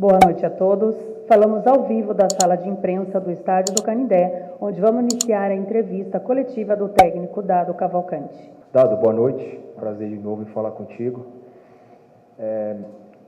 Boa noite a todos. Falamos ao vivo da sala de imprensa do Estádio do Canindé, onde vamos iniciar a entrevista coletiva do técnico Dado Cavalcante. Dado, boa noite. Prazer de novo em falar contigo.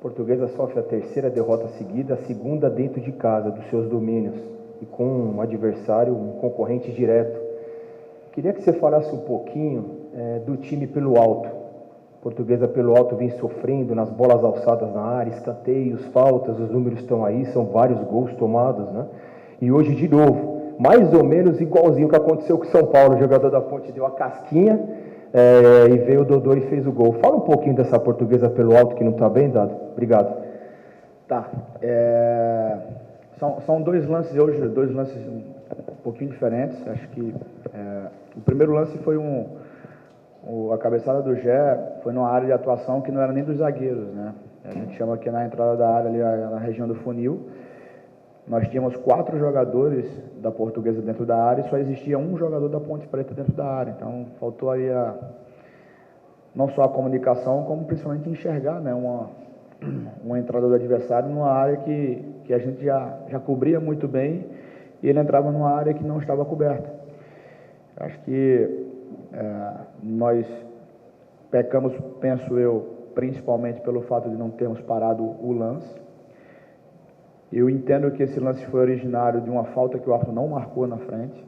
Portuguesa sofre a terceira derrota seguida, a segunda dentro de casa, dos seus domínios, e com um adversário, um concorrente direto. Queria que você falasse um pouquinho do time pelo alto. Portuguesa pelo alto vem sofrendo nas bolas alçadas na área, escanteios, faltas, os números estão aí, são vários gols tomados, né? E hoje, de novo, mais ou menos igualzinho o que aconteceu com o São Paulo, o jogador da Ponte deu a casquinha e veio o Dodô e fez o gol. Fala um pouquinho dessa Portuguesa pelo alto que não está bem, Dado? Obrigado. Tá. São dois lances hoje, dois lances um pouquinho diferentes. Acho que o primeiro lance foi a cabeçada do Gé foi numa área de atuação que não era nem dos zagueiros, né? A gente chama aqui na entrada da área, ali na região do funil. Nós tínhamos 4 jogadores da Portuguesa dentro da área e só existia um jogador da Ponte Preta dentro da área. Então, faltou aí não só a comunicação, como principalmente enxergar, né, uma entrada do adversário numa área que a gente já cobria muito bem e ele entrava numa área que não estava coberta. Acho que nós pecamos, penso eu, principalmente pelo fato de não termos parado o lance. Eu entendo que esse lance foi originário de uma falta que o árbitro não marcou na frente.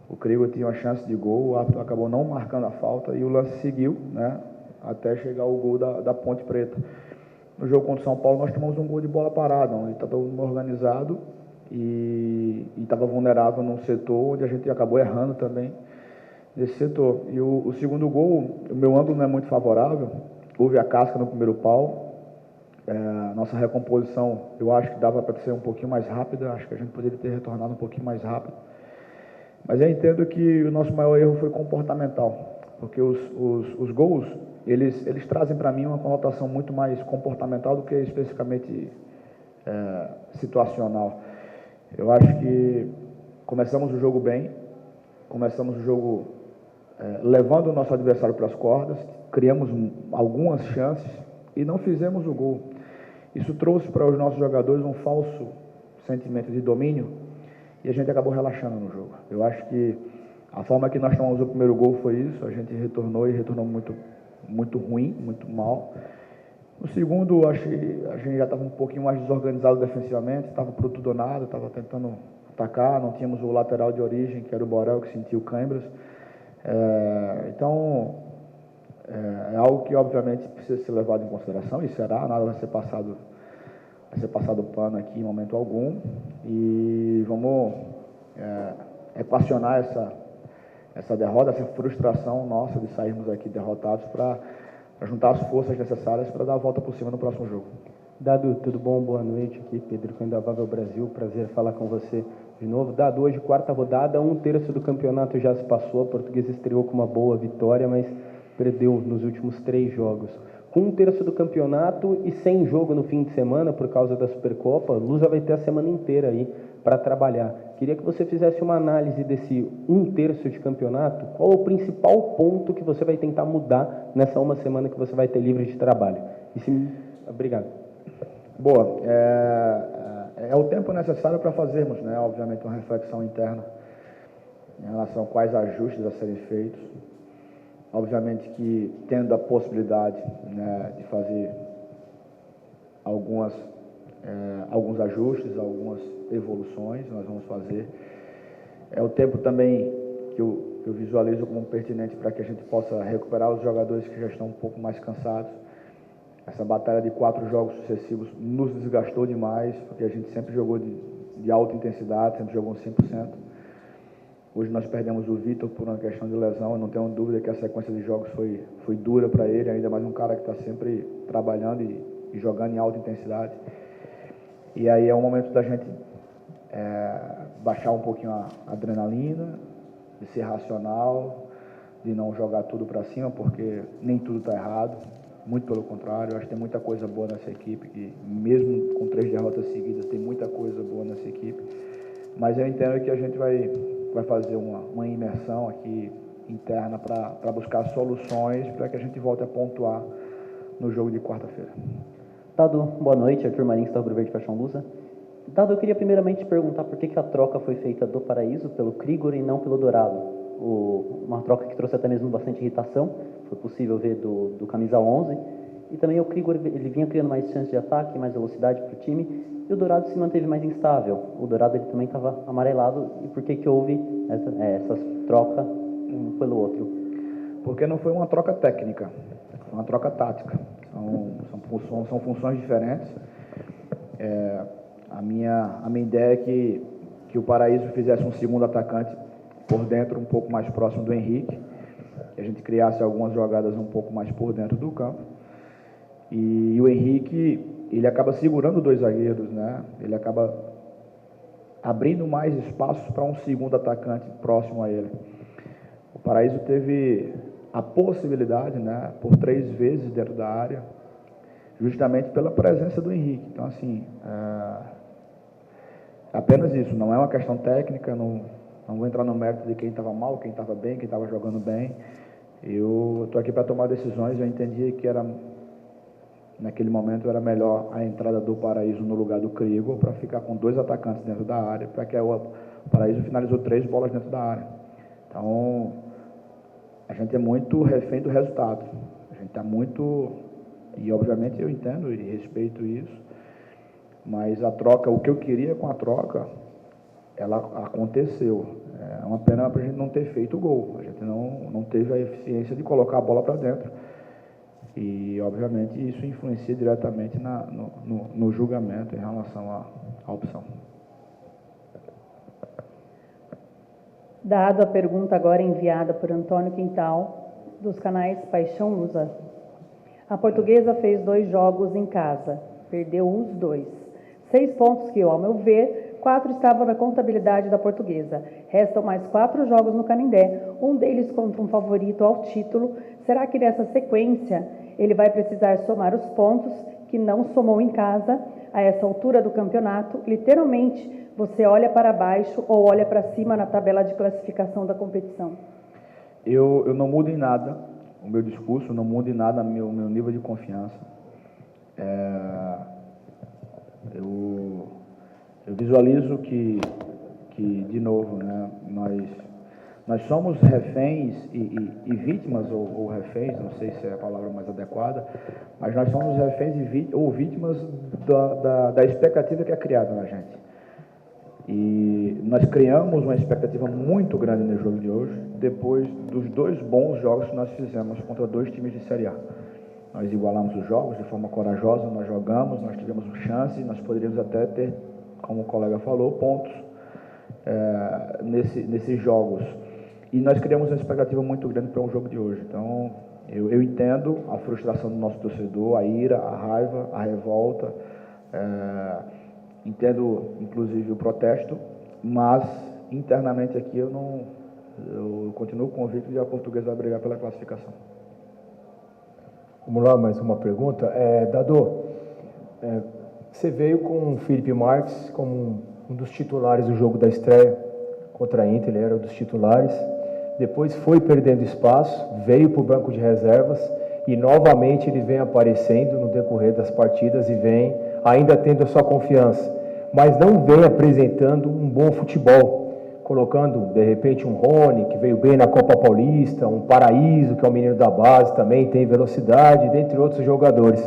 O Crigo tinha uma chance de gol, o árbitro acabou não marcando a falta e o lance seguiu, né, até chegar o gol da Ponte Preta. No jogo contra o São Paulo, nós tomamos um gol de bola parada, onde estava todo mundo organizado e estava vulnerável num setor onde a gente acabou errando também desse setor. E o segundo gol, o meu ângulo não é muito favorável, houve a casca no primeiro pau, nossa recomposição eu acho que dava para ser um pouquinho mais rápida, acho que a gente poderia ter retornado um pouquinho mais rápido, mas eu entendo que o nosso maior erro foi comportamental, porque os gols, eles trazem para mim uma conotação muito mais comportamental do que especificamente situacional. Eu acho que começamos o jogo bem, começamos o jogo levando o nosso adversário para as cordas, criamos algumas chances e não fizemos o gol. Isso trouxe para os nossos jogadores um falso sentimento de domínio e a gente acabou relaxando no jogo. Eu acho que a forma que nós tomamos o primeiro gol foi isso, a gente retornou muito, muito ruim, muito mal. No segundo, acho que a gente já estava um pouquinho mais desorganizado defensivamente, estava pro tudo ou nada, estava tentando atacar, não tínhamos o lateral de origem, que era o Borel, que sentiu câimbras. Então, é algo que obviamente precisa ser levado em consideração, e será, nada vai ser passado pano aqui em momento algum, e vamos equacionar essa derrota, essa frustração nossa de sairmos aqui derrotados para juntar as forças necessárias para dar a volta por cima no próximo jogo. Dado, tudo bom? Boa noite, aqui Pedro Candavável Brasil, prazer falar com você de novo. Dado, hoje quarta rodada, 1/3 do campeonato já se passou, a Portuguesa estreou com uma boa vitória, mas perdeu nos últimos 3 jogos. Com 1/3 do campeonato e sem jogo no fim de semana por causa da Supercopa, a Lusa vai ter a semana inteira aí para trabalhar. Queria que você fizesse uma análise desse 1/3 de campeonato. Qual é o principal ponto que você vai tentar mudar nessa uma semana que você vai ter livre de trabalho? Obrigado. Boa. É o tempo necessário para fazermos, né, obviamente, uma reflexão interna em relação a quais ajustes a serem feitos. Obviamente que tendo a possibilidade, né, de fazer alguns ajustes, algumas evoluções, nós vamos fazer. É o tempo também que eu visualizo como pertinente para que a gente possa recuperar os jogadores que já estão um pouco mais cansados. Essa batalha de 4 jogos sucessivos nos desgastou demais, porque a gente sempre jogou de alta intensidade, sempre jogou 100%. Hoje nós perdemos o Vitor por uma questão de lesão, eu não tenho dúvida que a sequência de jogos foi dura para ele, ainda mais um cara que está sempre trabalhando e jogando em alta intensidade. E aí é o momento da gente baixar um pouquinho a adrenalina, de ser racional, de não jogar tudo para cima, porque nem tudo está errado, muito pelo contrário. Eu acho que tem muita coisa boa nessa equipe, que mesmo com 3 derrotas seguidas, tem muita coisa boa nessa equipe, mas eu entendo que a gente vai fazer uma imersão aqui interna para buscar soluções para que a gente volte a pontuar no jogo de quarta-feira. Dado, boa noite, Arthur Marins, da Rubro Verde Paixão Lusa. Dado, eu queria primeiramente perguntar por que a troca foi feita do Paraíso pelo Krigor e não pelo Dourado. Uma troca que trouxe até mesmo bastante irritação, foi possível ver do camisa 11. E também o Krigor, ele vinha criando mais chances de ataque, mais velocidade para o time, e o Dourado se manteve mais instável. O Dourado ele também estava amarelado, e por que houve essas trocas um pelo outro? Porque não foi uma troca técnica, foi uma troca tática. São funções diferentes. A minha ideia é que o Paraíso fizesse um segundo atacante por dentro, um pouco mais próximo do Henrique, que a gente criasse algumas jogadas um pouco mais por dentro do campo. E o Henrique, ele acaba segurando dois zagueiros, né? Ele acaba abrindo mais espaços para um segundo atacante próximo a ele. O Paraíso teve a possibilidade, né, por 3 vezes dentro da área, justamente pela presença do Henrique. Então, assim, apenas isso, não é uma questão técnica, não vou entrar no mérito de quem estava mal, quem estava bem, quem estava jogando bem. Eu estou aqui para tomar decisões, eu entendi que naquele momento era melhor a entrada do Paraíso no lugar do Krigor, para ficar com 2 atacantes dentro da área, para que o Paraíso finalizou 3 bolas dentro da área. Então, a gente é muito refém do resultado. A gente está muito... E, obviamente, eu entendo e respeito isso, mas a troca, o que eu queria com a troca, ela aconteceu. É uma pena para a gente não ter feito o gol. A gente não teve a eficiência de colocar a bola para dentro. E, obviamente, isso influencia diretamente no julgamento em relação à opção. Dado a pergunta agora enviada por Antônio Quintal, dos canais Paixão Lusa. A Portuguesa fez 2 jogos em casa, perdeu os 2. 6 pontos que, ao meu ver, 4 estavam na contabilidade da Portuguesa. Restam mais 4 jogos no Canindé, um deles contra um favorito ao título. Será que nessa sequência ele vai precisar somar os pontos que não somou em casa? A essa altura do campeonato, literalmente, você olha para baixo ou olha para cima na tabela de classificação da competição? Eu não mudo em nada o meu discurso, não muda em nada meu nível de confiança. Eu visualizo que de novo, né, nós somos reféns e vítimas, ou reféns, não sei se é a palavra mais adequada, mas nós somos reféns ou vítimas da expectativa que é criada na gente. E nós criamos uma expectativa muito grande no jogo de hoje, depois dos 2 bons jogos que nós fizemos contra 2 times de Série A. Nós igualamos os jogos de forma corajosa, nós jogamos, nós tivemos chance, nós poderíamos até ter, como o colega falou, pontos nesses jogos. E nós criamos uma expectativa muito grande para um jogo de hoje. Então, eu entendo a frustração do nosso torcedor, a ira, a raiva, a revolta, entendo, inclusive, o protesto, mas, internamente aqui, eu continuo convicto de que a Portuguesa vai brigar pela classificação. Vamos lá, mais uma pergunta. Dado, você veio com o Felipe Marques como um dos titulares do jogo da estreia contra a Inter, ele era um dos titulares. Depois foi perdendo espaço, veio para o banco de reservas e novamente ele vem aparecendo no decorrer das partidas e vem ainda tendo a sua confiança, mas não vem apresentando um bom futebol, colocando de repente um Rony, que veio bem na Copa Paulista, um Paraíso, que é um menino da base, também tem velocidade, dentre outros jogadores.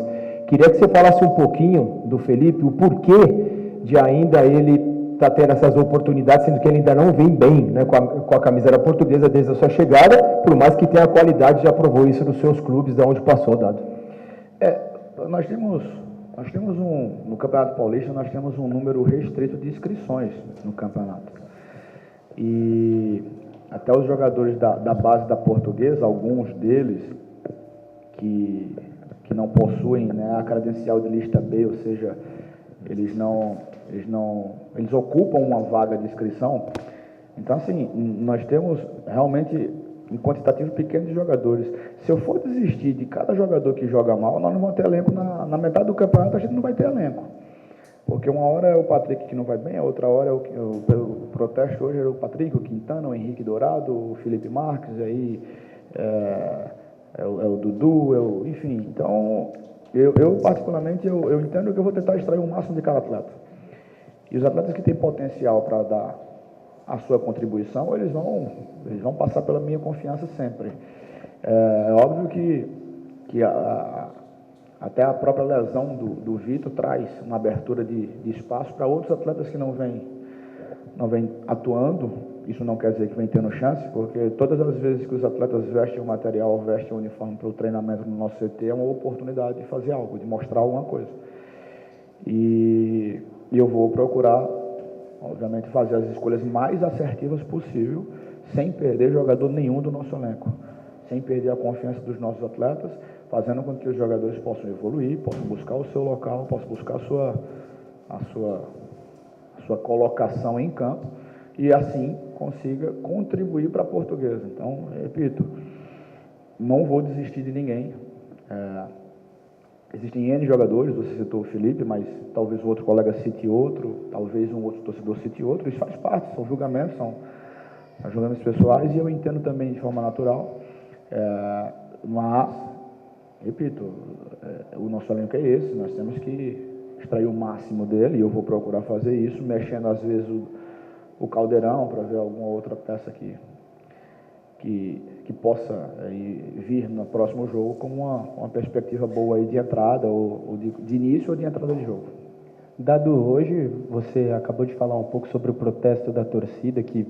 Queria que você falasse um pouquinho do Felipe, o porquê de ainda ele estar tendo essas oportunidades, sendo que ele ainda não vem bem, né, com a camisa da Portuguesa desde a sua chegada, por mais que tenha qualidade, já provou isso nos seus clubes, de onde passou, Dado. Nós temos no Campeonato Paulista, nós temos um número restrito de inscrições no campeonato. E até os jogadores da base da Portuguesa, alguns deles que não possuem, né, a credencial de lista B, ou seja, eles ocupam uma vaga de inscrição. Então, assim, nós temos realmente um quantitativo pequeno de jogadores. Se eu for desistir de cada jogador que joga mal, nós não vamos ter elenco na metade do campeonato, a gente não vai ter elenco. Porque uma hora é o Patrick que não vai bem, a outra hora é o protesto hoje era o Patrick, o Quintana, o Henrique Dourado, o Felipe Marques, aí é o Dudu, enfim. Então, Eu particularmente, eu entendo que eu vou tentar extrair o máximo de cada atleta. E os atletas que têm potencial para dar a sua contribuição, eles vão passar pela minha confiança sempre. É óbvio que até a própria lesão do Vitor traz uma abertura de espaço para outros atletas que não vêm atuando. Isso não quer dizer que vem tendo chance, porque todas as vezes que os atletas vestem o material, vestem o uniforme para o treinamento no nosso CT, é uma oportunidade de fazer algo, de mostrar alguma coisa. E eu vou procurar, obviamente, fazer as escolhas mais assertivas possível, sem perder jogador nenhum do nosso elenco, sem perder a confiança dos nossos atletas, fazendo com que os jogadores possam evoluir, possam buscar o seu local, possam buscar a sua colocação em campo e assim consiga contribuir para a Portuguesa. Então, repito, não vou desistir de ninguém. Existem N jogadores, você citou o Felipe, mas talvez o outro colega cite outro, talvez um outro torcedor cite outro, isso faz parte, são julgamentos, são julgamentos pessoais e eu entendo também de forma natural, mas, repito, o nosso elenco é esse, nós temos que extrair o máximo dele e eu vou procurar fazer isso, mexendo às vezes o caldeirão para ver alguma outra peça que possa vir no próximo jogo como uma perspectiva boa aí de entrada, ou de início ou de entrada de jogo. Dado hoje, você acabou de falar um pouco sobre o protesto da torcida, que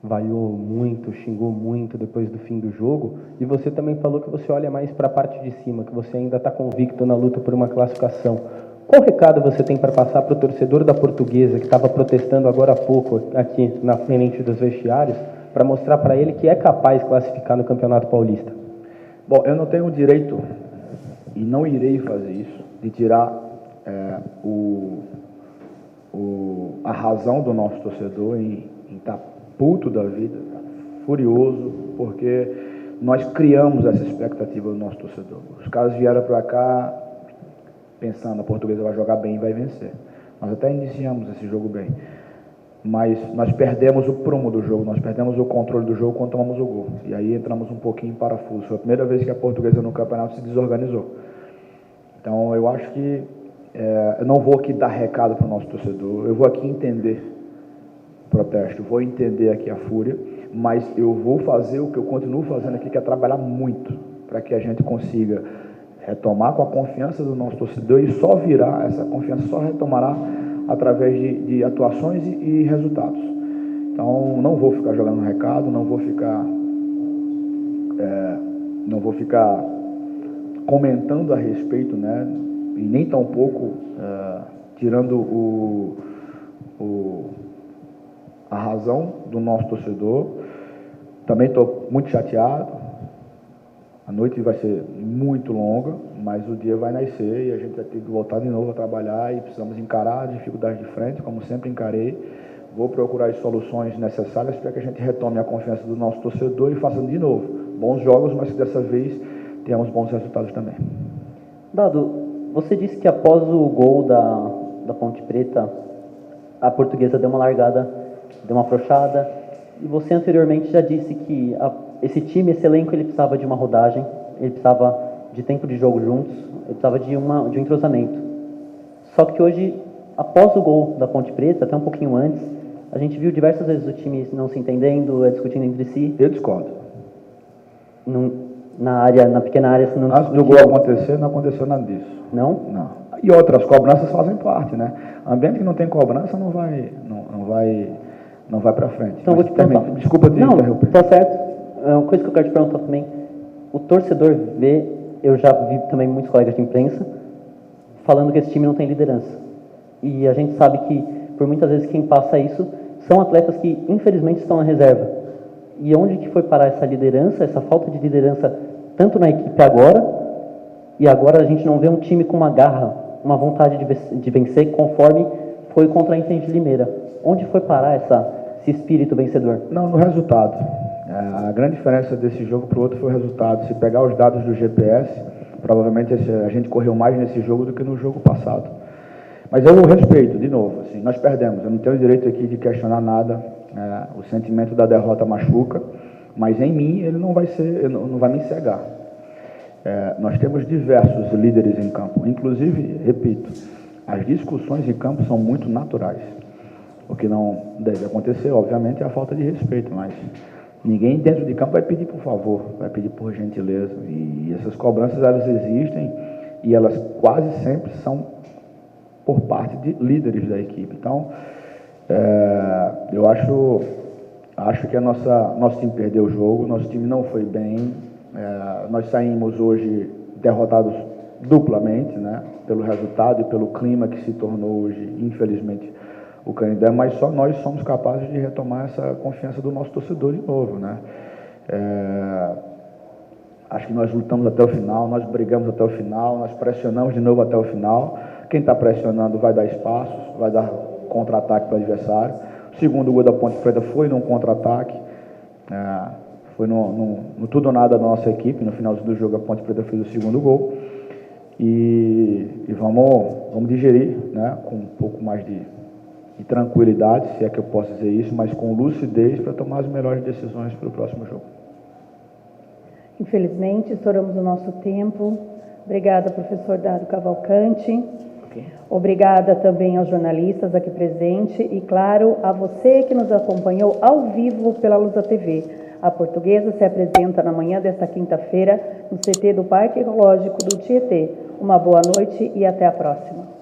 vaiou muito, xingou muito depois do fim do jogo, e você também falou que você olha mais para a parte de cima, que você ainda está convicto na luta por uma classificação. Qual recado você tem para passar para o torcedor da Portuguesa, que estava protestando agora há pouco aqui na frente dos vestiários, para mostrar para ele que é capaz de classificar no Campeonato Paulista? Bom, eu não tenho o direito, e não irei fazer isso, de tirar a razão do nosso torcedor em estar puto da vida, furioso, porque nós criamos essa expectativa do nosso torcedor. Os caras vieram para cá pensando, a Portuguesa vai jogar bem e vai vencer. Nós até iniciamos esse jogo bem, mas nós perdemos o prumo do jogo, nós perdemos o controle do jogo quando tomamos o gol. E aí entramos um pouquinho em parafuso. Foi a primeira vez que a Portuguesa no campeonato se desorganizou. Então eu acho que eu não vou aqui dar recado para o nosso torcedor, eu vou aqui entender o protesto, vou entender aqui a fúria, mas eu vou fazer o que eu continuo fazendo aqui, que é trabalhar muito para que a gente consiga retomar com a confiança do nosso torcedor e só virá, essa confiança só retomará através de atuações e resultados. Então, não vou ficar jogando recado, não vou ficar comentando a respeito, né, e nem tampouco tirando a razão do nosso torcedor. Também estou muito chateado. A noite vai ser muito longa, mas o dia vai nascer e a gente vai ter que voltar de novo a trabalhar e precisamos encarar as dificuldades de frente, como sempre encarei. Vou procurar as soluções necessárias para que a gente retome a confiança do nosso torcedor e faça de novo bons jogos, mas que dessa vez tenhamos bons resultados também. Dado, você disse que após o gol da Ponte Preta, a Portuguesa deu uma largada, deu uma afrouxada, e você anteriormente já disse que esse time, esse elenco, ele precisava de uma rodagem, ele precisava de tempo de jogo juntos, ele precisava de um entrosamento. Só que hoje, após o gol da Ponte Preta, até um pouquinho antes, a gente viu diversas vezes o time não se entendendo, discutindo entre si. Eu discordo. Na pequena área, se não antes do gol acontecer, não aconteceu nada disso. Não? Não. E outras cobranças fazem parte, né? Ambiente que não tem cobrança não vai para frente. Então, vou te perguntar. Desculpa te interromper. Tá certo. Uma coisa que eu quero te perguntar também, o torcedor vê, eu já vi também muitos colegas de imprensa, falando que esse time não tem liderança. E a gente sabe que, por muitas vezes, quem passa isso são atletas que, infelizmente, estão na reserva. E onde que foi parar essa liderança, essa falta de liderança, tanto na equipe agora, e agora a gente não vê um time com uma garra, uma vontade de vencer, conforme foi contra a Inter de Limeira. Onde foi parar esse espírito vencedor? Não, no resultado. A grande diferença desse jogo para o outro foi o resultado. Se pegar os dados do GPS, provavelmente a gente correu mais nesse jogo do que no jogo passado. Mas eu respeito, de novo, assim, nós perdemos. Eu não tenho direito aqui de questionar nada. O sentimento da derrota machuca, mas em mim ele não vai me cegar. Nós temos diversos líderes em campo. Inclusive, repito, as discussões em campo são muito naturais. O que não deve acontecer, obviamente, é a falta de respeito, mas ninguém dentro de campo vai pedir por favor, vai pedir por gentileza. E essas cobranças, elas existem e elas quase sempre são por parte de líderes da equipe. Então, eu acho que nosso time perdeu o jogo, nosso time não foi bem. Nós saímos hoje derrotados duplamente, né, pelo resultado e pelo clima que se tornou hoje, infelizmente, o Canindé, mas só nós somos capazes de retomar essa confiança do nosso torcedor de novo, né? Acho que nós lutamos até o final, nós brigamos até o final, nós pressionamos de novo até o final. Quem está pressionando vai dar espaços, vai dar contra-ataque para o adversário. O segundo gol da Ponte Preta foi num contra-ataque, foi no tudo ou nada da nossa equipe. No finalzinho do jogo, a Ponte Preta fez o segundo gol. E vamos digerir, né, com um pouco mais de tranquilidade, se é que eu posso dizer isso, mas com lucidez para tomar as melhores decisões para o próximo jogo. Infelizmente, estouramos o nosso tempo. Obrigada, professor Dado Cavalcante. Okay. Obrigada também aos jornalistas aqui presentes e, claro, a você que nos acompanhou ao vivo pela Lusa TV. A Portuguesa se apresenta na manhã desta quinta-feira no CT do Parque Ecológico do Tietê. Uma boa noite e até a próxima.